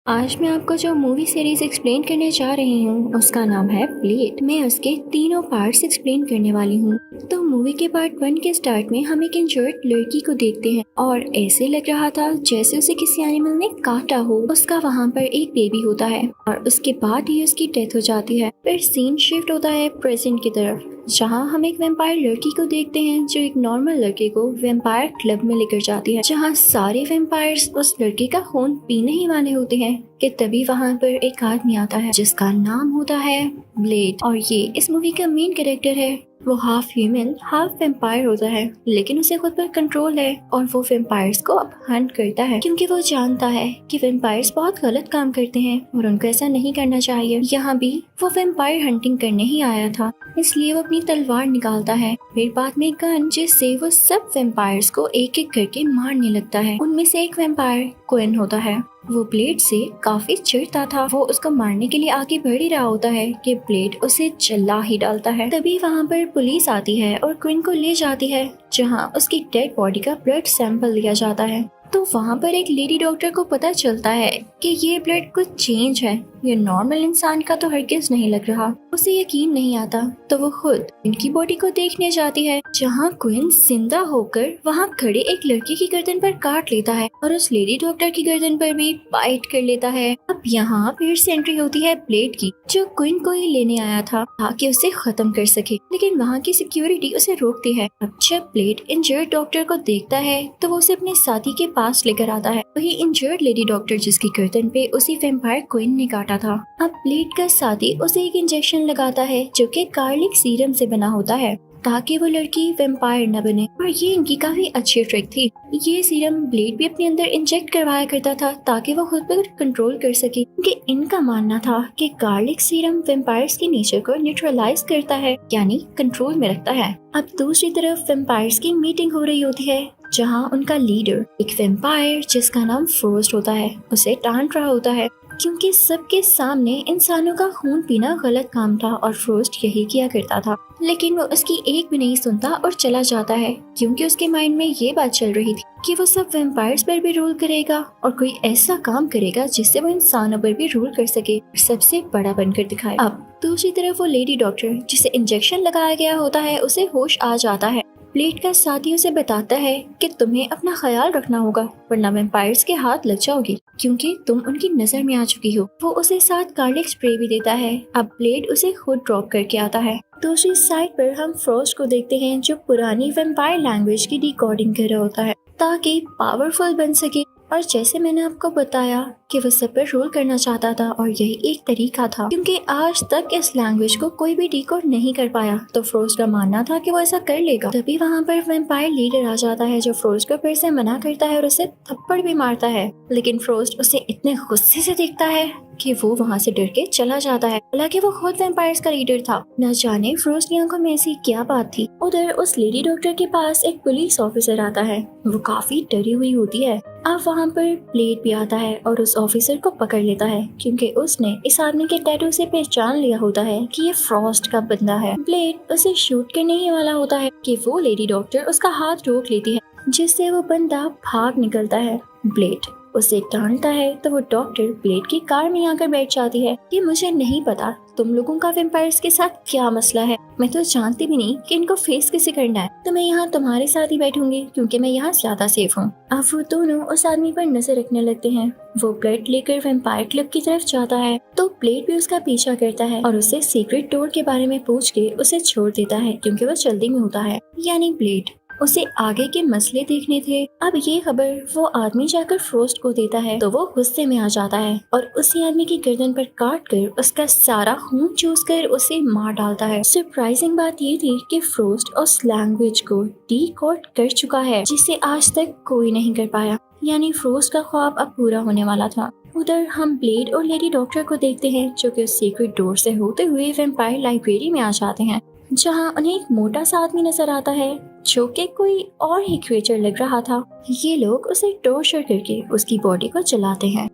आज मैं आपको जो मूवी सीरीज एक्सप्लेन करने जा रही हूँ उसका नाम है ब्लेड। मैं उसके तीनों पार्ट्स एक्सप्लेन करने वाली हूँ। तो मूवी के पार्ट 1 के स्टार्ट में हम एक इंजर्ड लड़की को देखते हैं और ऐसे लग रहा था जैसे उसे किसी एनिमल ने काटा हो। उसका वहाँ पर एक बेबी होता है और उसके बाद ही उसकी डेथ हो जाती है। फिर सीन शिफ्ट होता है प्रेजेंट की तरफ, जहाँ हम एक वेम्पायर लड़की को देखते हैं जो एक नॉर्मल लड़के को वेम्पायर क्लब में लेकर जाती है, जहाँ सारे वेम्पायर्स उस लड़के का खून पीने ही वाले होते हैं कि तभी वहाँ पर एक आदमी आता है जिसका नाम होता है ब्लेड। और ये इस मूवी का मेन कैरेक्टर है। वो हाफ ह्यूमन हाफ वेम्पायर होता है, लेकिन उसे खुद पर कंट्रोल है और वो वेम्पायर्स को अब हंट करता है क्योंकि वो जानता है कि वेम्पायर्स बहुत गलत काम करते हैं और उनको ऐसा नहीं करना चाहिए। यहाँ भी वो वेम्पायर हंटिंग करने ही आया था, इसलिए वो अपनी तलवार निकालता है, फिर बाद में गन, जिससे वो सब वेम्पायर्स को एक एक करके मारने लगता है। उनमें से एक वेम्पायर क्विन होता है। वो ब्लेड से काफी चिढ़ता था। वो उसको मारने के लिए आगे बढ़ ही रहा होता है कि ब्लेड उसे जला ही डालता है। तभी वहाँ पर पुलिस आती है और क्विन को ले जाती है, जहाँ उसकी डेड बॉडी का ब्लड सैंपल लिया जाता है। तो वहाँ पर एक लेडी डॉक्टर को पता चलता है कि ये ब्लड कुछ चेंज है, ये नॉर्मल इंसान का तो हरगिज नहीं लग रहा। उसे यकीन नहीं आता तो वो खुद इनकी बॉडी को देखने जाती है, जहाँ क्वीन जिंदा होकर वहाँ खड़े एक लड़के की गर्दन पर काट लेता है और उस लेडी डॉक्टर की गर्दन पर भी बाइट कर लेता है। अब यहाँ फिर से एंट्री होती है ब्लेड की, जो क्वीन को ही लेने आया था ताकि उसे खत्म कर सके, लेकिन वहाँ की सिक्योरिटी उसे रोकती है। अब जब ब्लेड इंजर्ड डॉक्टर को देखता है तो वो उसे अपने साथी के पास लेकर आता है, वही इंजर्ड लेडी डॉक्टर जिसकी गर्दन पे उसी वेम्पायर क्वीन ने काटा था। अब ब्लेड का साथी उसे एक इंजेक्शन लगाता है जो कि गार्लिक सीरम से बना होता है ताकि वो लड़की वेम्पायर न बने, और ये इनकी काफी अच्छी ट्रिक थी। ये सीरम ब्लेड भी अपने अंदर इंजेक्ट करवाया करता था ताकि वो खुद पर कंट्रोल कर सके, क्योंकि इनका मानना था कि गार्लिक सीरम वेम्पायर्स के नेचर को न्यूट्रलाइज करता है, यानी कंट्रोल में रखता है। अब दूसरी तरफ वेम्पायर्स की मीटिंग हो रही होती है, जहाँ उनका लीडर एक वेम्पायर जिसका नाम फ्रोस्ट होता है उसे डांट रहा होता है क्योंकि सबके सामने इंसानों का खून पीना गलत काम था और फ्रोस्ट यही किया करता था। लेकिन वो उसकी एक भी नहीं सुनता और चला जाता है क्योंकि उसके माइंड में ये बात चल रही थी कि वो सब वेम्पायर्स पर भी रूल करेगा और कोई ऐसा काम करेगा जिससे वो इंसानों पर भी रूल कर सके और सबसे बड़ा बनकर दिखाए। अब दूसरी तरफ वो लेडी डॉक्टर जिसे इंजेक्शन लगाया गया होता है उसे होश आ जाता है। ब्लेड का साथी उसे बताता है कि तुम्हें अपना ख्याल रखना होगा वरना वेम्पायर्स के हाथ लग जाओगी क्योंकि तुम उनकी नजर में आ चुकी हो। वो उसे साथ गार्लिक स्प्रे भी देता है। अब ब्लेड उसे खुद ड्रॉप करके आता है। दूसरी साइड पर हम फ्रोस्ट को देखते हैं जो पुरानी वेम्पायर लैंग्वेज की डिकोडिंग कर रहा होता है ताकि पावरफुल बन सके। और जैसे मैंने आपको बताया कि वो सब पर रूल करना चाहता था और यही एक तरीका था, क्योंकि आज तक इस लैंग्वेज को कोई भी डिकोड नहीं कर पाया, तो फ्रोस्ट का मानना था कि वो ऐसा कर लेगा। तभी वहाँ पर वेम्पायर लीडर आ जाता है जो फ्रोस्ट को फिर से मना करता है और उसे थप्पड़ भी मारता है, लेकिन फ्रोस्ट उसे इतने गुस्से से देखता है कि वो वहाँ से डर के चला जाता है। हालांकि वो खुद वेम्पायर्स का लीडर था। न जाने फ्रोस्ट की आंखों में ऐसी क्या बात थी। उधर उस लेडी डॉक्टर के पास एक पुलिस ऑफिसर आता है। वो काफी डरी हुई होती है। अब वहाँ पर ब्लेड भी आता है और उस ऑफिसर को पकड़ लेता है क्योंकि उसने इस आदमी के टैटू से पहचान लिया होता है कि ये फ्रॉस्ट का बंदा है। ब्लेड उसे शूट करने ही वाला होता है कि वो लेडी डॉक्टर उसका हाथ रोक लेती है, जिससे वो बंदा भाग निकलता है। ब्लेड उसे डांटता है तो वो डॉक्टर ब्लेड की कार में आकर बैठ जाती है कि मुझे नहीं पता तुम लोगों का वेम्पायर्स के साथ क्या मसला है, मैं तो जानती भी नहीं कि इनको फेस कैसे करना है, तो मैं यहाँ तुम्हारे साथ ही बैठूंगी क्योंकि मैं यहाँ ज्यादा सेफ हूँ। अब वो दोनों उस आदमी पर नजर रखने लगते हैं। वो ब्लेड लेकर वेम्पायर क्लब की तरफ जाता है तो ब्लेड भी उसका पीछा करता है और उसे सीक्रेट डोर के बारे में पूछ के उसे छोड़ देता है क्योंकि वो जल्दी में होता है। यानी ब्लेड उसे आगे के मसले देखने थे। अब ये खबर वो आदमी जाकर फ्रोस्ट को देता है तो वो गुस्से में आ जाता है और उसी आदमी की गर्दन पर काट कर उसका सारा खून चूस कर उसे मार डालता है। सरप्राइजिंग बात ये थी कि फ्रोस्ट उस लैंग्वेज को डिकोड कर चुका है जिसे आज तक कोई नहीं कर पाया, यानी फ्रोस्ट का ख्वाब अब पूरा होने वाला था। उधर हम ब्लेड और लेडी डॉक्टर को देखते हैं जो कि उस सीक्रेट डोर से होते हुए वेम्पायर लाइब्रेरी में आ जाते हैं, जहाँ उन्हें एक मोटा सा आदमी नजर आता है जो कि कोई और ही क्रिएचर लग रहा था। ये लोग उसे टॉर्चर करके उसकी बॉडी को जलाते हैं,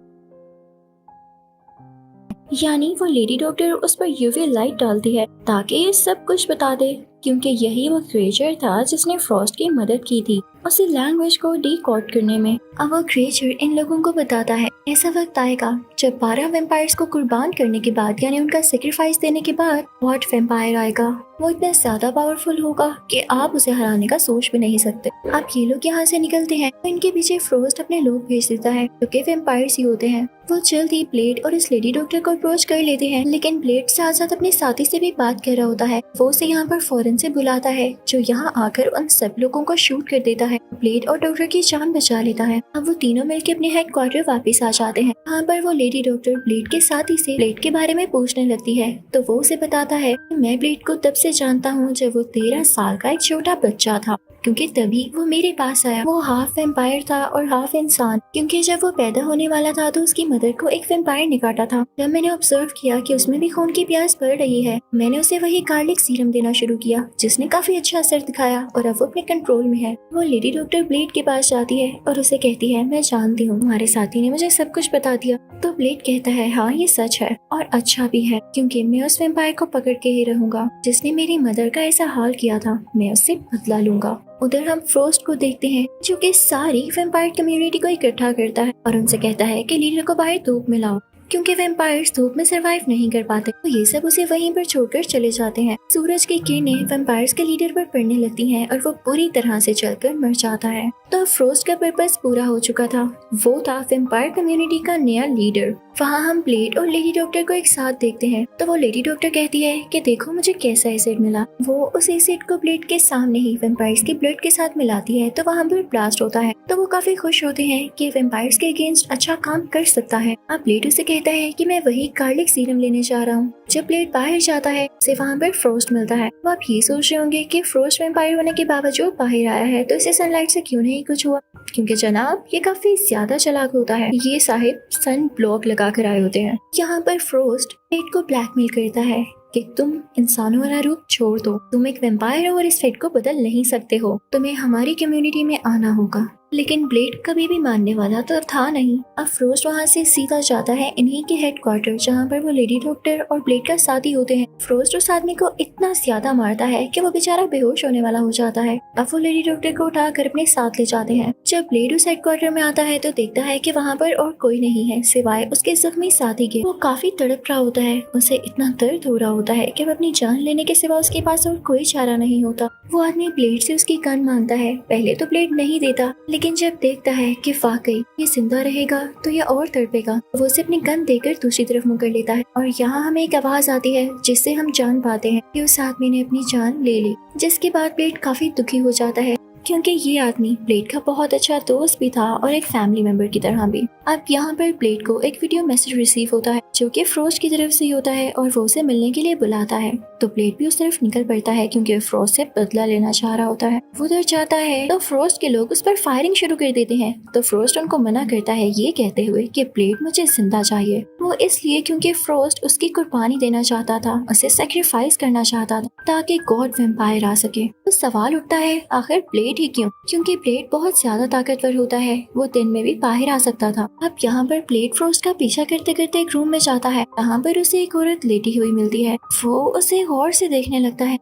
यानी वो लेडी डॉक्टर उस पर यूवी लाइट डालती है ताकि ये सब कुछ बता दे क्योंकि यही वो क्रिएचर था जिसने फ्रॉस्ट की मदद की थी उसे लैंग्वेज को डिकोड करने में। अब वो क्रिएचर इन लोगों को बताता है ऐसा वक्त आएगा जब 12 वेम्पायर्स को कुर्बान करने के बाद यानी उनका सेक्रीफाइस देने के बाद व्हाट वेम्पायर आएगा। वो इतना ज्यादा पावरफुल होगा कि आप उसे हराने का सोच भी नहीं सकते। अब ये लोग यहाँ से निकलते हैं तो इनके पीछे फ्रोस्ट अपने लोग भेज देता है जो कि वेम्पायर्स ही होते हैं। वो जल्द ही ब्लेड और इस लेडी डॉक्टर को अप्रोच कर लेते हैं, लेकिन ब्लेड साथ साथ अपने साथी से भी बात कर रहा होता है। वो उसे यहाँ पर फौरन से बुलाता है जो यहाँ आकर उन सब लोगों को शूट कर देता है। ब्लेड और डॉक्टर की जान बचा लेता है। अब वो तीनों मिलकर अपने हेडक्वार्टर वापस आ जाते हैं। यहाँ पर वो लेडी डॉक्टर ब्लेड के साथी से ब्लेड के बारे में पूछने लगती है तो वो उसे बताता है मैं ब्लेड को तब से जानता हूँ जब वो 13 साल का एक छोटा बच्चा था, क्योंकि तभी वो मेरे पास आया। वो हाफ वेम्पायर था और हाफ इंसान, क्योंकि जब वो पैदा होने वाला था तो उसकी मदर को एक वेम्पायर ने काटा था। जब मैंने ऑब्जर्व किया कि उसमें भी खून की प्यास बढ़ रही है, मैंने उसे वही गार्लिक सीरम देना शुरू किया जिसने काफी अच्छा असर दिखाया और अब वो अपने कंट्रोल में है। वो लेडी डॉक्टर ब्लेड के पास जाती है और उसे कहती है मैं जानती हूँ तुम्हारे साथी ने मुझे सब कुछ बता दिया। तो ब्लेड कहता है हाँ ये सच है और अच्छा भी है, क्योंकि मैं उस वेम्पायर को पकड़ के ही रहूंगा जिसने मेरी मदर का ऐसा हाल किया था। मैं उससे बदला लूंगा। उधर हम फ्रोस्ट को देखते हैं जो कि सारी वेम्पायर कम्युनिटी को इकट्ठा करता है और उनसे कहता है कि लीडर को बाहर धूप में लाओ, क्योंकि वेम्पायर्स धूप में सरवाइव नहीं कर पाते। तो ये सब उसे वहीं पर छोड़कर चले जाते हैं। सूरज की किरणें वेम्पायर्स के लीडर पर पड़ने लगती हैं और वो पूरी तरह से जलकर मर जाता है। तो फ्रोस्ट का पर्पस पूरा हो चुका था। वो था वेम्पायर कम्युनिटी का नया लीडर। वहाँ हम ब्लेड और लेडी डॉक्टर को एक साथ देखते हैं तो वो लेडी डॉक्टर कहती है कि देखो मुझे कैसा एसिड मिला। वो उस एसिड को ब्लेड के सामने ही वेम्पायर्स के ब्लड के साथ मिलाती है तो वहाँ पर ब्लास्ट होता है। तो वो काफी खुश होते हैं कि वेम्पायर्स के अगेंस्ट अच्छा काम कर सकता है। अब ब्लेड उसे कहता है कि मैं वही गार्लिक सीरम लेने जा रहा हूँ। जब ब्लेड बाहर जाता है उसे वहाँ पर फ्रोस्ट मिलता है। तो आप ये सोच रहे होंगे कि फ्रोस्ट वेम्पायर होने के बावजूद बाहर आया है तो इसे सनलाइट से क्यों नहीं कुछ हुआ, क्योंकि जनाब ये काफी ज्यादा चालाक होता है। ये साहिब सन ब्लॉक लगा कर आए होते हैं। यहाँ पर फ्रोस्ट ब्लेड को ब्लैकमेल करता है कि तुम इंसानों वाला रूप छोड़ दो, तुम एक वेम्पायर हो और इस फेट को बदल नहीं सकते हो, तुम्हें हमारी कम्युनिटी में आना होगा। लेकिन ब्लेड कभी भी मानने वाला तो था नहीं। अब फ्रोस्ट वहाँ से सीधा जाता है इन्हीं के हेडक्वार्टर जहाँ पर वो लेडी डॉक्टर और ब्लेड का साथी होते हैं। फ्रोस्ट उस आदमी को इतना ज्यादा मारता है कि वो बेचारा बेहोश होने वाला हो जाता है। अब वो लेडी डॉक्टर को उठाकर अपने साथ ले जाते हैं। जब ब्लेड उस हेडक्वार्टर में आता है तो देखता है कि वहाँ पर और कोई नहीं है सिवाय उसके जख्मी साथी के। वो काफी तड़प रहा होता है, उसे इतना दर्द हो रहा होता है कि वो अपनी जान लेने के सिवा उसके पास और कोई चारा नहीं होता। वो आदमी ब्लेड से उसकी गन मांगता है। पहले तो ब्लेड नहीं देता, लेकिन जब देखता है कि वाकई ये जिंदा रहेगा तो ये और तड़पेगा, वो उसे अपनी गन देकर दूसरी तरफ मुड़ कर लेता है। और यहाँ हमें एक आवाज आती है जिससे हम जान पाते हैं कि उस आदमी ने अपनी जान ले ली। जिसके बाद ब्लेड काफी दुखी हो जाता है क्योंकि ये आदमी ब्लेड का बहुत अच्छा दोस्त भी था और एक फैमिली मेंबर की तरह भी। अब यहाँ पर ब्लेड को एक वीडियो मैसेज रिसीव होता है जो कि फ्रोस्ट की तरफ से होता है और वो उसे मिलने के लिए बुलाता है। तो ब्लेड भी उस तरफ निकल पड़ता है क्योंकि फ्रोस्ट से बदला लेना चाह रहा होता है। वो उधर जाता है तो फ्रोस्ट के लोग उस पर फायरिंग शुरू कर देते हैं। तो फ्रोस्ट उनको मना करता है ये कहते हुए कि ब्लेड मुझे जिंदा चाहिए। वो इसलिए क्योंकि फ्रोस्ट उसकी कुर्बानी देना चाहता था, उसे सेक्रीफाइस करना चाहता था ताकि गॉड वेम्पायर आ सके। तो सवाल उठता है आखिर ब्लेड ही क्यों? क्योंकि ब्लेड बहुत ज्यादा ताकतवर होता है, वो दिन में भी बाहर आ सकता था। अब यहाँ पर ब्लेड फ्रोस्ट का पीछा करते करते एक रूम में जाता है। यहाँ पर उसे एक औरत लेटी हुई मिलती है। वो उसे गौर से देखने लगता है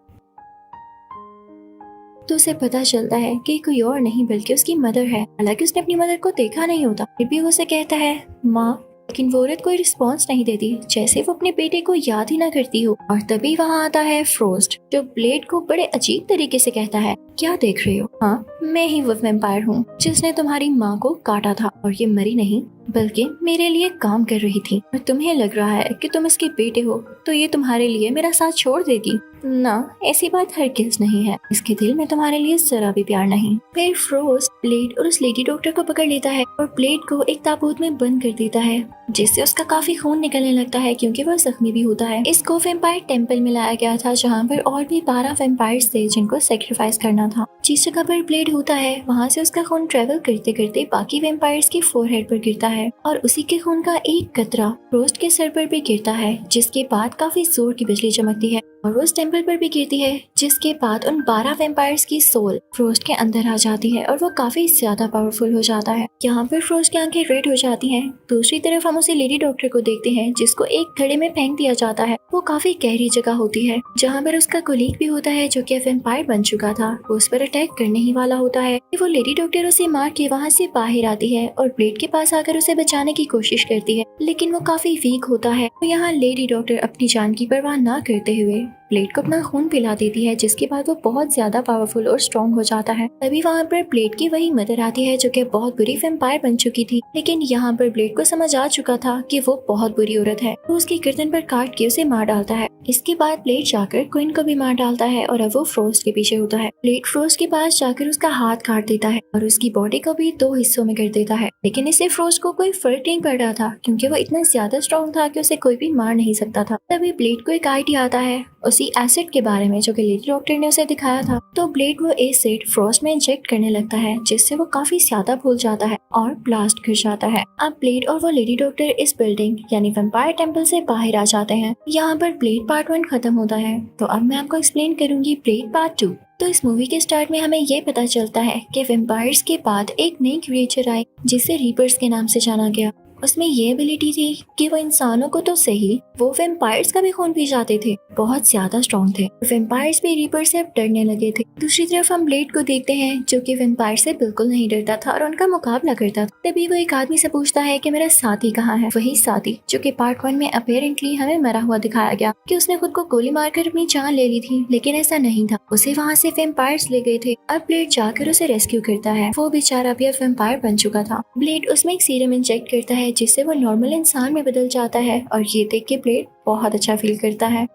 तो उसे पता चलता है कि कोई और नहीं बल्कि उसकी मदर है। हालांकि उसने अपनी मदर को देखा नहीं होता, फिर भी उसे कहता है माँ, लेकिन वो औरत कोई रिस्पॉन्स नहीं देती, जैसे वो अपने बेटे को याद ही ना करती हो। और तभी वहाँ आता है फ्रोस्ट जो ब्लेड को बड़े अजीब तरीके से कहता है क्या देख रहे हो? हाँ, मैं ही वो वेम्पायर हूँ जिसने तुम्हारी माँ को काटा था और ये मरी नहीं बल्कि मेरे लिए काम कर रही थी। और तुम्हें लग रहा है कि तुम इसके बेटे हो तो ये तुम्हारे लिए मेरा साथ छोड़ देगी? ना, ऐसी बात हरगिज़ नहीं है। इसके दिल में तुम्हारे लिए जरा भी प्यार नहीं। फिर फ्रोस्ट ब्लेड और उस लेडी डॉक्टर को पकड़ लेता है और ब्लेड को एक ताबूत में बंद कर देता है जिससे उसका काफी खून निकलने लगता है क्योंकि वह जख्मी भी होता है। इसको वेम्पायर टेम्पल में लाया गया था जहाँ पर और भी 12 वेम्पायर्स थे जिनको सेक्रीफाइस करना था। जिस जगह पर ब्लेड होता है वहाँ से उसका खून ट्रेवल करते करते बाकी वेम्पायर्स की फोरहेड पर गिरता है और उसी के खून का एक कतरा फ्रोस्ट के सर पर भी गिरता है, जिसके बाद काफी जोर की बिजली चमकती है और वो उस टेम्पल पर भी गिरती है, जिसके बाद उन 12 वेम्पायर्स की सोल फ्रोस्ट के अंदर आ जाती है और वो काफी ज्यादा पावरफुल हो जाता है। यहाँ पर फ्रोस्ट की आंखें रेड हो जाती हैं। दूसरी तरफ हम उसे लेडी डॉक्टर को देखते हैं, जिसको एक घड़े में फेंक दिया जाता है। वो काफी गहरी जगह होती है, जहाँ पर उसका कोलीग भी होता है जो कि वेम्पायर बन चुका था। वो उस पर अटैक करने ही वाला होता है कि वो लेडी डॉक्टर उसे मार के वहाँ से बाहर आती है और ब्लेड के पास आकर उसे बचाने की कोशिश करती है, लेकिन वो काफी वीक होता है। तो यहाँ लेडी डॉक्टर अपनी जान की परवाह ना करते हुए ब्लेड को अपना खून पिला देती है, जिसके बाद वो बहुत ज्यादा पावरफुल और स्ट्रॉन्ग हो जाता है। तभी वहाँ पर ब्लेड की वही मदर आती है जो कि बहुत बुरी वेम्पायर बन चुकी थी, लेकिन यहाँ पर ब्लेड को समझ आ चुका था कि वो बहुत बुरी औरत है। तो उसकी गर्दन पर काट के उसे मार डालता है। इसके बाद ब्लेड जाकर क्वीन को भी मार डालता है और अब वो फ्रोस्ट के पीछे होता है। ब्लेड फ्रोस्ट के पास जाकर उसका हाथ काट देता है और उसकी बॉडी को भी 2 हिस्सों में कर देता है, लेकिन इससे फ्रोस्ट को कोई फर्क नहीं पड़ रहा था, क्योंकि वो इतना ज्यादा स्ट्रॉन्ग था कि उसे कोई भी मार नहीं सकता था। तभी ब्लेड को एक आइडिया आता है उसी एसिड के बारे में जो कि लेडी डॉक्टर ने उसे दिखाया था। तो ब्लेड वो एसिड फ्रोस्ट में इंजेक्ट करने लगता है, जिससे वो काफी ज्यादा फूल जाता है और ब्लास्ट कर जाता है। अब ब्लेड और वो लेडी डॉक्टर इस बिल्डिंग यानी वेम्पायर टेम्पल से बाहर आ जाते हैं। यहाँ पर ब्लेड पार्ट 1 खत्म होता है। तो अब मैं आपको एक्सप्लेन करूंगी ब्लेड पार्ट 2। तो इस मूवी के स्टार्ट में हमें ये पता चलता है कि वेम्पायर्स के बाद एक नई क्रिएचर आई, जिसे रीपर्स के नाम से जाना गया। उसमें ये एबिलिटी थी कि वो इंसानों को तो सही, वो वेम्पायर्स का भी खून पी जाते थे। बहुत ज्यादा स्ट्रॉन्ग थे। वेम्पायर्स भी रीपर से अब डरने लगे थे। दूसरी तरफ हम ब्लेड को देखते हैं, जो कि वेम्पायर से बिल्कुल नहीं डरता था और उनका मुकाबला करता था। तभी वो एक आदमी से पूछता है कि मेरा साथी कहाँ है। वही साथी जो कि पार्ट 1 में अपेरेंटली हमें मरा हुआ दिखाया गया कि उसने खुद को गोली मारकर अपनी जान ले ली थी, लेकिन ऐसा नहीं था। उसे वहाँ से वेम्पायर्स ले गए थे। अब ब्लेड जाकर उसे रेस्क्यू करता है। वो बेचारा भी अब वेम्पायर बन चुका था। ब्लेड उसमें एक सीरम इंजेक्ट करता है, जिससे वो नॉर्मल इंसान में बदल जाता है और ये देख के ब्लेड बहुत अच्छा फील करता है।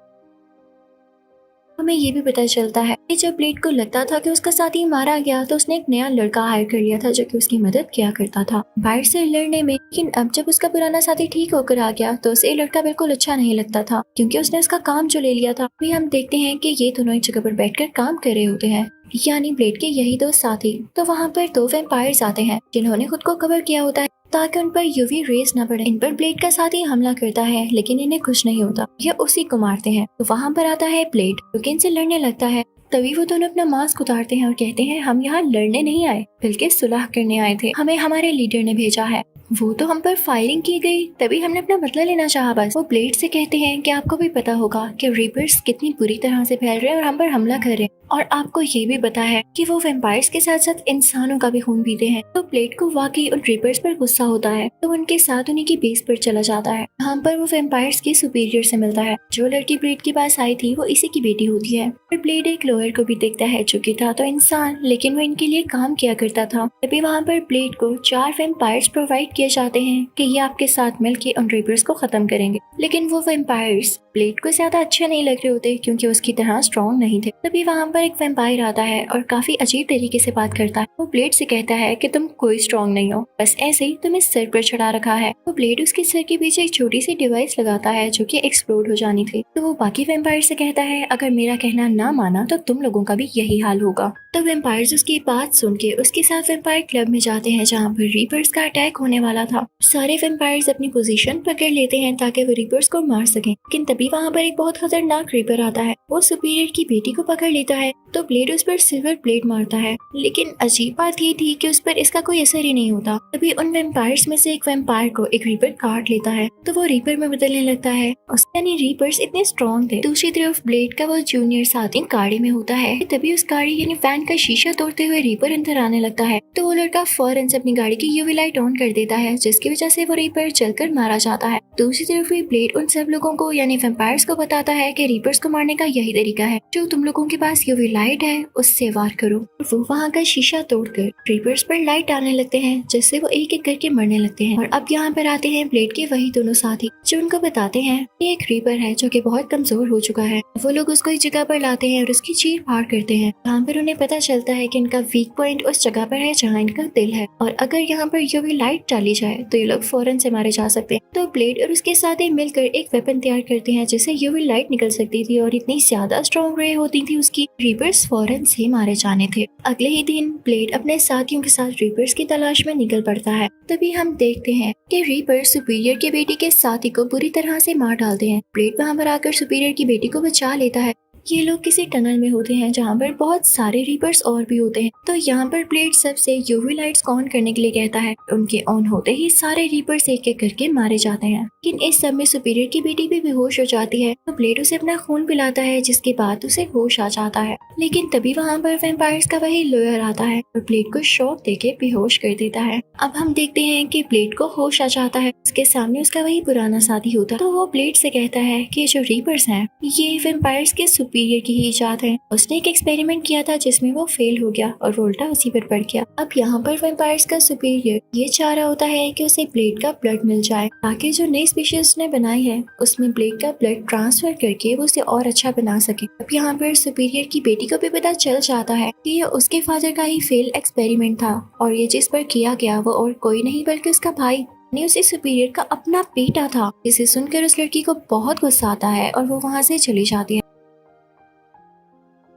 हमें ये भी पता चलता है कि जब ब्लेड को लगता था कि उसका साथी मारा गया, तो उसने एक नया लड़का हायर कर लिया था जो कि उसकी मदद किया करता था बाहर से लड़ने में। लेकिन अब जब उसका पुराना साथी ठीक होकर आ गया, तो उसे लड़का बिल्कुल अच्छा नहीं लगता था, क्योंकि उसने उसका काम जो ले लिया था। फिर हम देखते हैं कि ये दोनों एक जगह पर बैठकर काम कर रहे होते हैं, यानी ब्लेड के यही 2 साथी। तो वहाँ पर 2 वेम्पायर्स आते हैं जिन्होंने खुद को कवर किया होता है ताकि उन पर यूवी रेज न पड़े। इन पर ब्लेड का साथी हमला करता है, लेकिन इन्हें कुछ नहीं होता, ये उसी को मारते हैं। तो वहाँ पर आता है ब्लेड, जो कि इनसे लड़ने लगता है। तभी वो दोनों अपना मास्क उतारते हैं और कहते हैं हम यहाँ लड़ने नहीं आए, बल्कि सुलह करने आए थे। हमें हमारे लीडर ने भेजा है। वो तो हम पर फायरिंग की गई, तभी हमने अपना बदला लेना चाहा बस। वो ब्लेड से कहते हैं कि आपको भी पता होगा कि रीपर्स कितनी बुरी तरह से फैल रहे हैं और हम पर हमला कर रहे हैं, और आपको ये भी पता है कि वो वेम्पायर्स के साथ साथ इंसानों का भी खून पीते हैं। तो ब्लेड को वाकई उन रीपर्स पर गुस्सा होता है, तो उनके साथ उन्हीं की बेस पर चला जाता है। यहाँ पर वो वेम्पायर्स के सुपीरियर से मिलता है। जो लड़की ब्लेड के पास आई थी वो इसी की बेटी होती है। फिर ब्लेड एक लॉयर को भी देखता है जो कि था तो इंसान, लेकिन वो इनके लिए काम किया करता था। तभी वहाँ पर ब्लेड को 4 वेम्पायर्स प्रोवाइड किए जाते हैं कि ये आपके साथ मिलकर उन रीपर्स को खत्म करेंगे। लेकिन वो वेम्पायर्स ब्लेड को ज्यादा अच्छे नहीं लग रहे होते, क्योंकि उसकी तरह स्ट्रॉन्ग नहीं थे। तभी वहाँ पर एक वेम्पायर आता है और काफी अजीब तरीके से बात करता है। वो ब्लेड से कहता है कि तुम कोई स्ट्रॉन्ग नहीं हो, बस ऐसे ही तुम्हें सर पर चढ़ा रखा है। तो ब्लेड उसके सर के पीछे एक छोटी सी डिवाइस लगाता है जो कि एक्सप्लोड हो जानी थी। तो वो बाकी वेम्पायर से कहता है अगर मेरा कहना ना माना तो तुम लोगों का भी यही हाल होगा। तो वेम्पायर्स उसकी बात सुन के उसके साथ वेम्पायर क्लब में जाते हैं, जहाँ पर रीपर्स का अटैक होने वाला था। सारे वेम्पायर्स अपनी पोजीशन पकड़ लेते हैं ताकि वो रीपर्स को मार सकें, लेकिन तभी वहाँ पर एक बहुत खतरनाक रीपर आता है। वो सुपीरियर की बेटी को पकड़ लेता है, तो ब्लेड उस पर सिल्वर ब्लेड मारता है। लेकिन अजीब बात ये थी कि उस पर इसका कोई असर ही नहीं होता। तभी उन वेम्पायर्स में से एक वेम्पायर को एक रीपर काट लेता है, तो वो रीपर में बदलने लगता है। यानी रीपर्स इतने स्ट्रॉन्ग थे। दूसरी तरफ ब्लेड का वो जूनियर साथी गाड़ी में होता है। तभी उस गाड़ी यानी फैन का शीशा तोड़ते हुए रीपर अंदर आने लगता है। तो वो लड़का फौरन से अपनी गाड़ी की यूवी लाइट ऑन कर देता है, जिसकी वजह से वो रीपर जलकर मारा जाता है। दूसरी तरफ भी ब्लेड उन सब लोगों को यानी वेम्पायर्स को बताता है कि रीपर्स को मारने का यही तरीका है, जो तुम लोगों के पास यूवी लाइट है उससे वार करो। वो वहाँ का शीशा तोड़कर रीपर्स पर लाइट डालने लगते हैं, जिससे वो एक एक करके मरने लगते हैं। और अब यहाँ पर आते हैं ब्लेड के वही दोनों साथी, जो उनको बताते हैं कि एक रीपर है जो कि बहुत कमजोर हो चुका है। वो लोग उसको एक जगह पर लाते हैं और उसकी चीर फाड़ करते हैं। यहाँ पर उन्हें पता पता चलता है कि इनका वीक पॉइंट उस जगह पर है जहाँ इनका दिल है, और अगर यहाँ पर यूवी लाइट डाली जाए तो ये लोग फौरन से मारे जा सकते हैं। तो ब्लेड और उसके साथ ही मिलकर एक वेपन तैयार करते हैं जिससे यूवी लाइट निकल सकती थी और इतनी ज्यादा स्ट्रॉन्ग रे होती थी उसकी, रीपर्स फौरन से मारे जाने थे। अगले ही दिन ब्लेड अपने साथियों के साथ रीपर्स की तलाश में निकल पड़ता है। तभी हम देखते हैं कि रीपर सुपीरियर की बेटी के साथी को बुरी तरह से मार डालते हैं। ब्लेड वहाँ पर आकर सुपीरियर की बेटी को बचा लेता है। ये लोग किसी टनल में होते हैं जहाँ पर बहुत सारे रीपर्स और भी होते हैं। तो यहाँ पर ब्लेड सबसे यूवी लाइट्स ऑन करने के लिए कहता है। उनके ऑन होते ही सारे रीपर्स एक एक करके मारे जाते हैं, लेकिन इस सब में सुपीरियर की बेटी भी बेहोश हो जाती है। तो ब्लेड उसे अपना खून पिलाता है जिसके बाद उसे होश आ जाता है। लेकिन तभी वहाँ पर वैम्पायर्स का वही लॉयर आता है और ब्लेड को शॉक देके बेहोश कर देता है। अब हम देखते हैं कि ब्लेड को होश आ जाता है। उसके सामने उसका वही पुराना साथी होता है। तो वो ब्लेड से कहता है कि जो रीपर्स हैं ये वैम्पायर्स के सुपीरियर की ही इजाद है। उसने एक एक्सपेरिमेंट किया था जिसमें वो फेल हो गया और वो उल्टा उसी पर पड़ गया। अब यहाँ पर वैम्पायर्स का सुपीरियर ये चाह रहा होता है कि उसे ब्लेड का ब्लड मिल जाए ताकि जो नई स्पीशीज उसने बनाई है उसमें ब्लेड का ब्लड ट्रांसफर करके वो उसे और अच्छा बना सके। अब यहाँ पर सुपीरियर की बेटी को भी पता चल जाता है कि ये उसके फादर का ही फेल एक्सपेरिमेंट था और ये जिस पर किया गया वो और कोई नहीं बल्कि उसका भाई ने उसे सुपीरियर का अपना बेटा था। जिसे सुनकर उस लड़की को बहुत गुस्सा आता है और वो वहाँ से चली जाती है।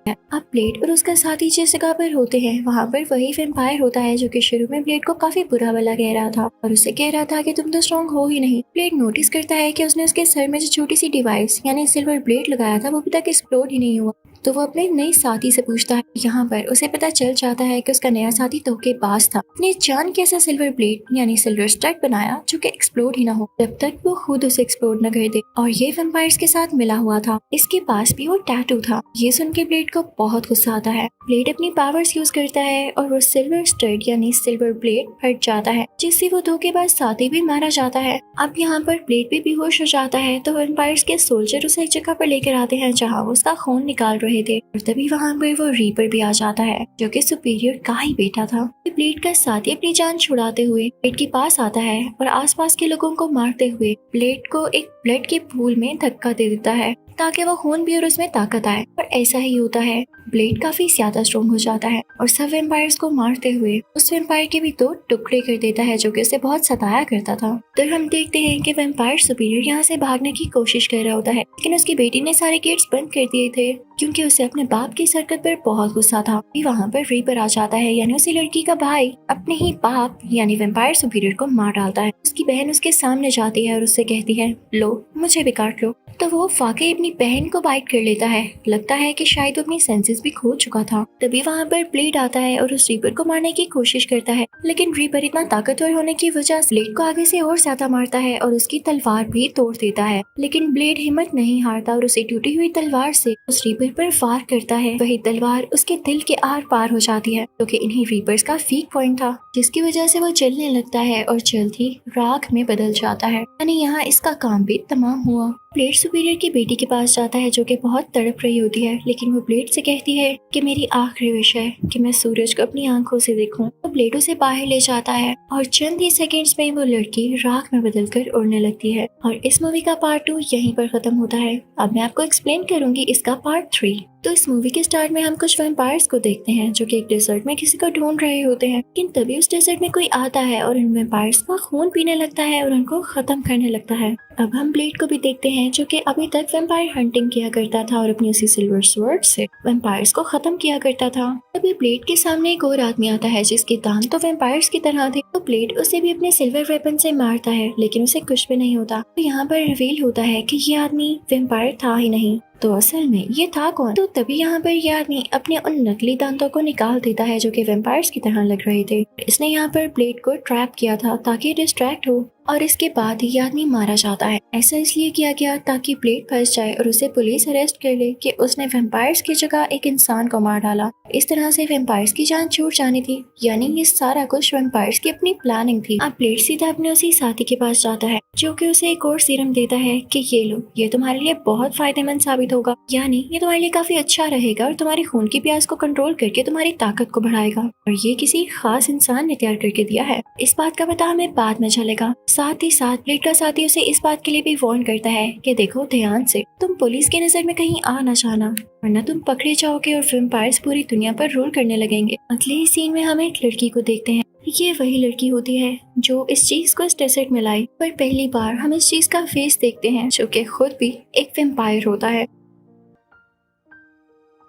अब ब्लेड और उसका साथी जिस जगह पर होते हैं वहाँ पर वही वैम्पायर होता है जो कि शुरू में ब्लेड को काफी बुरा भला कह रहा था और उसे कह रहा था कि तुम तो स्ट्रॉन्ग हो ही नहीं। ब्लेड नोटिस करता है कि उसने उसके सर में जो छोटी सी डिवाइस यानी सिल्वर ब्लेड लगाया था वो अभी तक एक्सप्लोड ही नहीं हुआ। तो वो अपने नए साथी से पूछता है। यहाँ पर उसे पता चल जाता है कि उसका नया साथी धोखेबाज था। उसने जान के ऐसा सिल्वर ब्लेड यानी सिल्वर स्टड बनाया जो कि एक्सप्लोड ही ना हो जब तक वो खुद उसे एक्सप्लोड न कर दे, और ये वैम्पायर्स के साथ मिला हुआ था। इसके पास भी वो टैटू था। ये सुन के ब्लेड को बहुत गुस्सा आता है। ब्लेड अपनी पावर्स यूज करता है और वो सिल्वर स्टड यानी सिल्वर ब्लेड हट जाता है जिससे वो धोखेबाज साथी भी मारा जाता है। अब यहाँ पर ब्लेड भी बेहोश हो जाता है तो वैम्पायर्स के सोल्जर उसे एक जगह पर लेकर आते हैं जहाँ वो उसका खून निकाल रहे थे, और तभी वहाँ पर वो रीपर भी आ जाता है जो कि सुपीरियर का ही बेटा था। ब्लेड का साथी अपनी जान छुड़ाते हुए ब्लेड के पास आता है और आसपास के लोगों को मारते हुए ब्लेड को एक ब्लड के पूल में धक्का दे देता है ताकि वो खून भी और उसमें ताकत आए। और ऐसा ही होता है। ब्लेड काफी ज्यादा स्ट्रॉन्ग हो जाता है और सब वैम्पायर्स को मारते हुए उस वैम्पायर के भी 2 टुकड़े कर देता है जो कि उसे बहुत सताया करता था। तो हम देखते हैं कि वैम्पायर सुपीरियर यहाँ से भागने की कोशिश कर रहा होता है, लेकिन उसकी बेटी ने सारे गेट्स बंद कर दिए थे क्योंकि उसे अपने बाप की हरकत पर बहुत गुस्सा था। वहाँ पर रीपर आ जाता है यानी उसी लड़की का भाई अपने ही बाप यानी वैम्पायर सुपीरियर को मार डालता है। उसकी बहन उसके सामने जाती है और उससे कहती है लो मुझे भी काट लो। तो वो वाकई अपनी बहन को बाइट कर लेता है। लगता है कि शायद वो अपनी सेंसेस भी खो चुका था। तभी वहाँ पर ब्लेड आता है और उस रीपर को मारने की कोशिश करता है, लेकिन रीपर इतना ताकतवर होने की वजह से ब्लेड को आगे से और ज्यादा मारता है और उसकी तलवार भी तोड़ देता है। लेकिन ब्लेड हिम्मत नहीं हारता और उसे टूटी हुई तलवार से उस रीपर पर वार करता है। वही तलवार उसके दिल के आर पार हो जाती है क्योंकि इन्हीं रीपर्स का वीक पॉइंट था, जिसकी वजह से वो जलने लगता है और जल्द ही राख में बदल जाता है। यानी यहाँ इसका काम भी तमाम हुआ। ब्लेड सुपीरियर की बेटी के पास जाता है जो कि बहुत तड़प रही होती है, लेकिन वो ब्लेड से कहती है कि मेरी आखिरी विश है कि मैं सूरज को अपनी आंखों से देखूं। तो ब्लेड उसे बाहर ले जाता है और चंद ही सेकंड्स में वो लड़की राख में बदलकर उड़ने लगती है। और इस मूवी का पार्ट 2 यहीं पर खत्म होता है। अब मैं आपको एक्सप्लेन करूंगी इसका पार्ट 3। तो इस मूवी के स्टार्ट में हम कुछ वैम्पायर्स को देखते हैं जो कि एक डेजर्ट में किसी को ढूंढ रहे होते हैं, लेकिन तभी उस डेजर्ट में कोई आता है और उन वैम्पायर्स का खून पीने लगता है और उनको खत्म करने लगता है। अब हम ब्लेड को भी देखते हैं जो कि अभी तक वैम्पायर हंटिंग किया करता था और अपनी उसी सिल्वर स्वॉर्ड से वैम्पायर्स को खत्म किया करता था। तभी ब्लेड के सामने एक और आदमी आता है जिसके दांत तो वैम्पायर्स की तरह थे। तो ब्लेड उसे भी अपने सिल्वर वेपन से मारता है, लेकिन उसे कुछ भी नहीं होता। तो यहाँ पर रिवील होता है कि ये आदमी वैम्पायर था ही नहीं, तो असल में ये था कौन। तो तभी यहाँ पर ये आदमी अपने उन नकली दांतों को निकाल देता है जो कि वैम्पायर्स की तरह लग रहे थे। इसने यहाँ पर ब्लेड को ट्रैप किया था ताकि डिस्ट्रैक्ट हो, और इसके बाद ही आदमी मारा जाता है। ऐसा इसलिए किया गया ताकि ब्लेड फंस जाए और उसे पुलिस अरेस्ट कर ले कि उसने वैम्पायर्स की जगह एक इंसान को मार डाला। इस तरह से वैम्पायर्स की जान छूट जानी थी, यानी ये सारा कुछ वैम्पायर्स की अपनी प्लानिंग थी। अब ब्लेड सीधा अपने उसी साथी के पास जाता है जो कि उसे एक और सीरम देता है कि ये लो, ये तुम्हारे लिए बहुत फायदेमंद साबित होगा, यानी ये तुम्हारे लिए काफी अच्छा रहेगा और तुम्हारी खून की प्यास को कंट्रोल करके तुम्हारी ताकत को बढ़ाएगा। और ये किसी खास इंसान ने तैयार करके दिया है। इस बात का पता हमें बाद में चलेगा। साथ ही साथ ब्लेड का साथी उसे इस बात के लिए भी वार्न करता है कि देखो ध्यान से, तुम पुलिस की नजर में कहीं आ ना जाना, वरना तुम पकड़े जाओगे और वैम्पायर्स पूरी दुनिया पर रूल करने लगेंगे। अगले ही सीन में हम एक लड़की को देखते हैं। ये वही लड़की होती है जो इस चीज को इस डेजर्ट में लाई, पर पहली बार हम इस चीज का फेस देखते हैं जो कि खुद भी एक वैम्पायर होता है,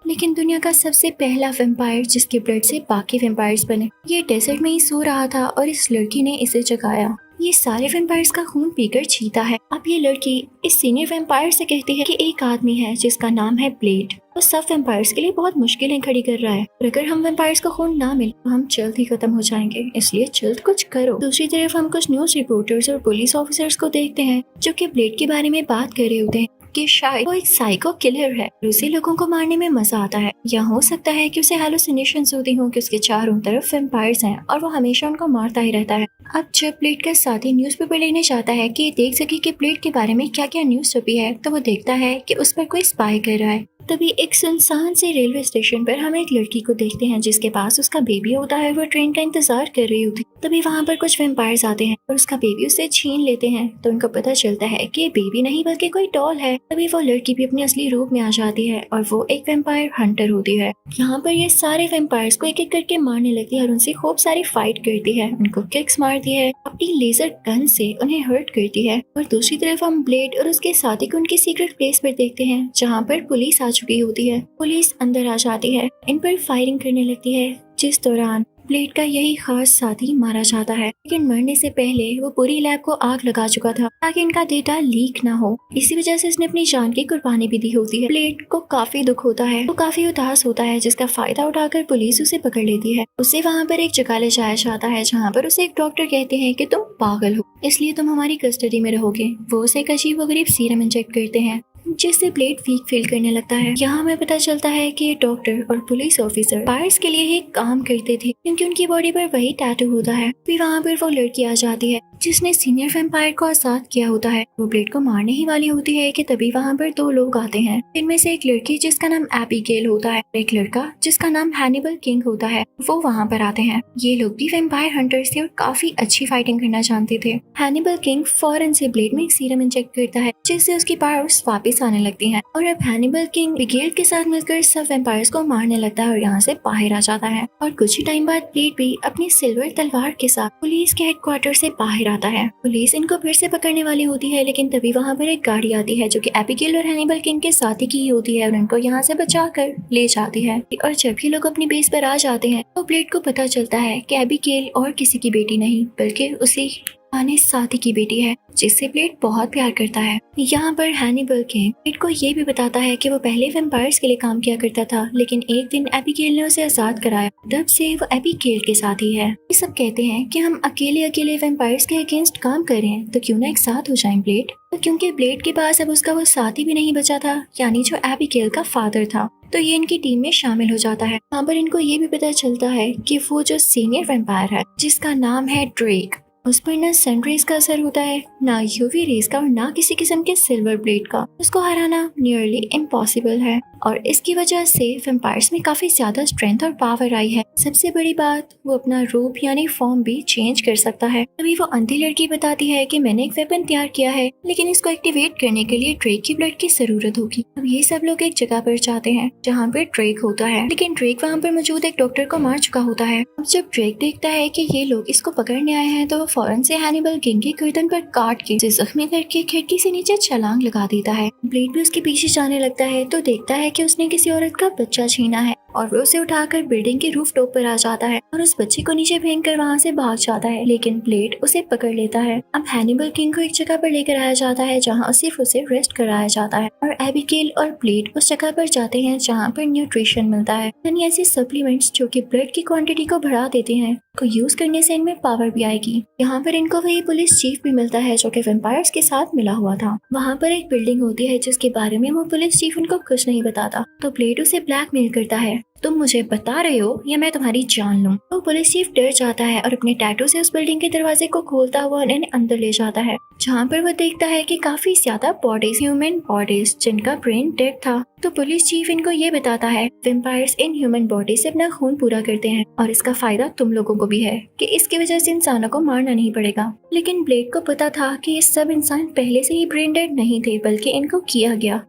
लेकिन दुनिया का सबसे पहला वैम्पायर जिसके ब्लड से बाकी वैम्पायर्स बने। ये डेजर्ट में ही सो रहा था और इस लड़की ने इसे जगाया। ये सारे वैम्पायर्स का खून पीकर जीता है। अब ये लड़की इस सीनियर वैम्पायर से कहती है कि एक आदमी है जिसका नाम है ब्लेड, वो सब वैम्पायर्स के लिए बहुत मुश्किलें खड़ी कर रहा है और अगर हम वैम्पायर्स को खून ना मिले तो हम जल्द ही खत्म हो जाएंगे, इसलिए जल्द कुछ करो। दूसरी तरफ हम कुछ न्यूज रिपोर्टर्स और पुलिस ऑफिसर्स को देखते हैं जो कि ब्लेड के बारे में बात कर रहे होते हैं कि शायद वो एक साइको किलर है, उसे लोगों को मारने में मजा आता है, या हो सकता है कि उसे हेलुसिनेशंस होती हों कि उसके चारों तरफ वैम्पायर्स हैं और वो हमेशा उनको मारता ही रहता है। अब जब ब्लेड का साथी न्यूज़पेपर लेने जाता है कि देख सके कि ब्लेड के बारे में क्या क्या न्यूज छपी है, तो वो देखता है कि उस पर कोई स्पाई कर रहा है। तभी एक सुनसान से रेलवे स्टेशन पर हम एक लड़की को देखते हैं जिसके पास उसका बेबी होता है, वो ट्रेन का इंतजार कर रही होती। तभी वहाँ पर कुछ वैम्पायर्स आते हैं और उसका बेबी उससे छीन लेते हैं, तो उनको पता चलता है कि ये बेबी नहीं बल्कि कोई डॉल है। तभी वो लड़की भी अपने असली रूप में आ जाती है और वो एक वैम्पायर हंटर होती है। यहाँ पर ये सारे वैम्पायर्स को एक एक करके मारने लगती है और उनसे खूब सारी फाइट करती है, उनको किक्स मारती है, अपनी लेजर गन से उन्हें हर्ट करती है। और दूसरी तरफ हम ब्लेड और उसके साथी को उनकी सीक्रेट प्लेस पर देखते हैं जहाँ पर पुलिस आ चुकी होती है। पुलिस अंदर आ जाती है, इन पर फायरिंग करने लगती है, जिस दौरान ब्लेड का यही खास साथी मारा जाता है। लेकिन मरने से पहले वो पूरी लैब को आग लगा चुका था ताकि इनका डेटा लीक ना हो, इसी वजह से इसने अपनी जान की कुर्बानी भी दी होती है। ब्लेड को काफी दुख होता है, वो काफी उदास होता है, जिसका फायदा उठाकर पुलिस उसे पकड़ लेती है। उसे वहाँ पर एक जगह ले जाया जाता है जहाँ पर उसे एक डॉक्टर कहते हैं कि तुम पागल हो, इसलिए तुम हमारी कस्टडी में रहोगे। वो उसे एक अजीब व गरीब सीरम इंजेक्ट करते हैं जिससे ब्लेड वीक फील करने लगता है। यहाँ हमें पता चलता है कि ये डॉक्टर और पुलिस ऑफिसर फायर्स के लिए ही काम करते थे क्योंकि उनकी बॉडी पर वही टैटू होता है। फिर वहाँ पर वो लड़की आ जाती है जिसने सीनियर वैम्पायर को आजाद किया होता है। वो ब्लेड को मारने ही वाली होती है कि तभी वहाँ पर दो लोग आते हैं, इनमें से एक लड़की जिसका नाम एबिगेल होता है, एक लड़का जिसका नाम हैनिबल किंग होता है। वो वहाँ पर आते हैं। ये लोग भी वैम्पायर हंटर्स थे और काफी अच्छी फाइटिंग करना जानते थे। हैनिबल किंग फौरन से ब्लेड में एक सीरम इंजेक्ट करता है जिससे उसकी पावर्स वापस आने लगती हैं और अब हैनिबल किंग एबिगेल के साथ मिलकर सब वैम्पायर्स को मारने लगता है और यहाँ से बाहर आ जाता है। और कुछ ही टाइम बाद ब्लेड भी अपनी सिल्वर तलवार के साथ पुलिस के हेडक्वार्टर से बाहर आता है। पुलिस इनको फिर से पकड़ने वाली होती है, लेकिन तभी वहाँ पर एक गाड़ी आती है जो कि एबिगेल और हैनिबल किंग के साथी की होती है और उनको यहाँ से बचा कर ले जाती है। और जब ये लोग अपनी बेस पर आ जाते हैं तो ब्लेड को पता चलता है कि एबिगेल और किसी की बेटी नहीं बल्कि उसी पुराने साथी की बेटी है जिससे ब्लेड बहुत प्यार करता है। यहाँ पर हैनिबल किंग ब्लेड को ये भी बताता है कि वो पहले वैम्पायर्स के लिए काम किया करता था, लेकिन एक दिन एबिगेल ने उसे आजाद कराया, तब से वो एबिगेल के साथ ही है। ये सब कहते हैं कि हम अकेले अकेले वैम्पायर्स के अगेंस्ट काम कर रहे हैं, तो क्यों ना एक साथ हो जाएं ब्लेड। तो क्योंकि ब्लेड के पास अब उसका वो साथी भी नहीं बचा था, यानी जो एबिगेल का फादर था, तो ये इनकी टीम में शामिल हो जाता है। यहाँ पर इनको ये भी पता चलता है कि वो जो सीनियर वैम्पायर है जिसका नाम है ड्रेक, उस पर ना सनरेज का असर होता है, ना यूवी रेज का और ना किसी किस्म के सिल्वर ब्लेड का। उसको हराना नियरली इम्पॉसिबल है और इसकी वजह से वैम्पायर्स में काफी ज्यादा स्ट्रेंथ और पावर आई है। सबसे बड़ी बात, वो अपना रूप यानी फॉर्म भी चेंज कर सकता है। तभी वो अंधी लड़की बताती है कि मैंने एक वेपन तैयार किया है, लेकिन इसको एक्टिवेट करने के लिए ड्रेक की ब्लड की जरूरत होगी। अब ये सब लोग एक जगह पर जाते हैं जहाँ पर ड्रेक होता है, लेकिन ड्रेक वहाँ पर मौजूद एक डॉक्टर को मार चुका होता है। अब जब ड्रेक देखता है कि ये लोग इसको पकड़ने आए हैं तो वो फौरन से हैनिबल किंग की गर्दन पर काट के उसे जख्मी करके खिड़की से नीचे छलांग लगा देता है। ब्लेड भी उसके पीछे जाने लगता है तो देखता है कि उसने किसी औरत का बच्चा छीना है और वो उसे उठाकर बिल्डिंग के रूफ टॉप पर आ जाता है और उस बच्चे को नीचे फेंक कर वहाँ से भाग जाता है, लेकिन ब्लेड उसे पकड़ लेता है। अब हैनिबल किंग को एक जगह पर लेकर आया जाता है जहाँ सिर्फ उसे रेस्ट कराया जाता है और एबिगेल और ब्लेड उस जगह पर जाते हैं जहाँ पर न्यूट्रिशन मिलता है, यानी ऐसे सप्लीमेंट्स जो कि ब्लड की क्वांटिटी को बढ़ा देते हैं, को यूज करने से इनमें पावर भी आएगी। यहाँ पर इनको वही पुलिस चीफ भी मिलता है जो कि वैम्पायर्स के साथ मिला हुआ था। वहाँ पर एक बिल्डिंग होती है जिसके बारे में वो पुलिस चीफ उनको कुछ नहीं बताता, तो ब्लेड उसे ब्लैकमेल करता है। तुम मुझे बता रहे हो या मैं तुम्हारी जान लूं। तो पुलिस चीफ डर जाता है और अपने टैटू से उस बिल्डिंग के दरवाजे को खोलता हुआ उन्हें अंदर ले जाता है, जहाँ पर वो देखता है कि काफी ज्यादा बॉडीज, ह्यूमन बॉडीज जिनका ब्रेन डेड था। तो पुलिस चीफ इनको ये बताता है वेम्पायर्स इन ह्यूमन बॉडी से अपना खून पूरा करते हैं और इसका फायदा तुम लोगों को भी है कि इसकी वजह से इंसानों को मारना नहीं पड़ेगा। लेकिन ब्लेड को पता था कि ये सब इंसान पहले से ही ब्रेन डेड नहीं थे, बल्कि इनको किया गया।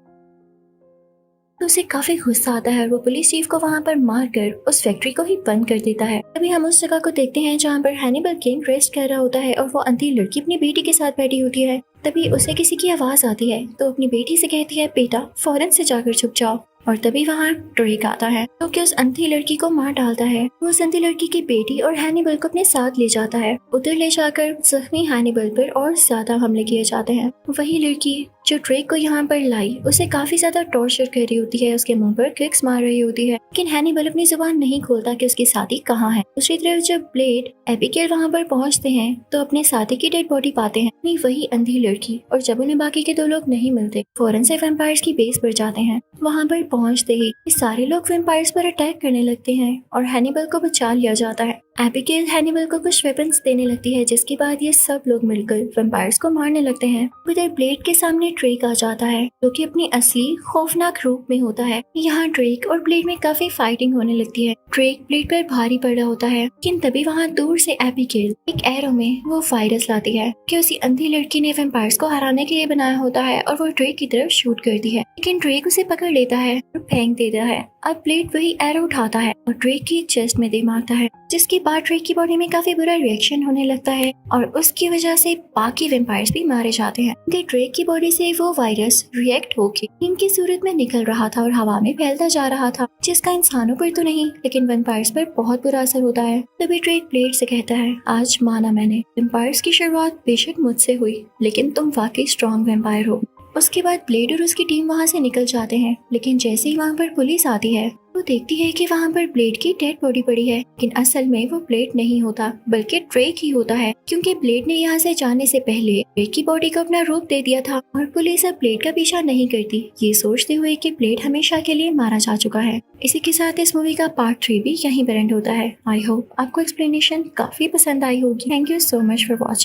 तो उसे काफी गुस्सा आता है और वो पुलिस चीफ को वहाँ पर मारकर उस फैक्ट्री को ही बंद कर देता है। तभी हम उस जगह को देखते हैं जहाँ पर हैनिबल किंग रेस्ट कर रहा होता है और वो अंधी लड़की अपनी बेटी के साथ बैठी होती है। तभी उसे किसी की आवाज आती है तो अपनी बेटी से कहती है, बेटा फौरन से जाकर छुप जाओ। और तभी वहाँ ड्रेक आता है जो कि उस अंधी लड़की को मार डालता है। वो उस अंधी लड़की की बेटी और हैनिबल को अपने साथ ले जाता है। उधर ले जाकर जख्मी हैनिबल पर और ज्यादा हमले किए जाते हैं। वही लड़की जो ड्रेक को यहाँ पर लाई उसे काफी ज्यादा टॉर्चर कर रही होती है, उसके मुंह पर किक्स मार रही होती है, लेकिन हैनिबल अपनी जुबान नहीं खोलता कि उसकी साथी कहाँ है। दूसरी तरफ जब ब्लेड एबिगेल वहाँ पर पहुँचते हैं तो अपने साथी की डेड बॉडी पाते हैं, नहीं वही अंधी लड़की। और जब उन्हें बाकी के 2 लोग नहीं मिलते, फौरन से वैम्पायर्स की बेस पर जाते हैं। वहाँ पर पहुँचते ही सारे लोग वैम्पायर्स पर अटैक करने लगते हैं और हैनिबल को बचा लिया जाता है। एबिगेल हैनिबल को कुछ वेपन्स देने लगती है, जिसके बाद ये सब लोग मिलकर वैम्पायर्स को मारने लगते हैं। उधर ब्लेड के सामने ड्रेक आ जाता है जो कि अपनी असली खौफनाक रूप में होता है। यहाँ ड्रेक और ब्लेड में काफी फाइटिंग होने लगती है। ड्रेक ब्लेड पर भारी पड़ रहा होता है, लेकिन तभी वहाँ दूर से एबिगेल एक एरो में वो वायरस लाती है कि उसी अंधी लड़की ने वैम्पायर्स को हराने के लिए बनाया होता है और वो ड्रेक की तरफ शूट करती है, लेकिन ड्रेक उसे पकड़ लेता है और फेंक देता है। अब ब्लेड वही एरो उठाता है और ड्रेक की चेस्ट में दे मारता है, जिसके बाद ड्रेक की बॉडी में काफी बुरा रिएक्शन होने लगता है और उसकी वजह से बाकी वैम्पायर्स भी मारे जाते हैं। ड्रेक की बॉडी से वो वायरस रिएक्ट होके इनकी सूरत में निकल रहा था और हवा में फैलता जा रहा था, जिसका इंसानों पर तो नहीं लेकिन वैम्पायर्स पर बहुत बुरा असर होता है। तभी ड्रेक ब्लेड से कहता है, आज माना मैंने, वैम्पायर्स की शुरुआत बेशक मुझसे हुई लेकिन तुम वाकई स्ट्रॉन्ग वैम्पायर हो। उसके बाद ब्लेड और उसकी टीम वहाँ से निकल जाते हैं, लेकिन जैसे ही वहाँ पर पुलिस आती है वो देखती है कि वहाँ पर ब्लेड की डेड बॉडी पड़ी है, लेकिन असल में वो ब्लेड नहीं होता बल्कि ड्रेक ही होता है, क्योंकि ब्लेड ने यहाँ से जाने से पहले ब्लेड की बॉडी को अपना रूप दे दिया था और पुलिस अब ब्लेड का पीछा नहीं करती, ये सोचते हुए कि ब्लेड हमेशा के लिए मारा जा चुका है। इसी के साथ इस मूवी का पार्ट 3 भी यहीं पर एंड होता है। आई होप आपको एक्सप्लेनेशन काफी पसंद आई होगी। Thank you so much for watching.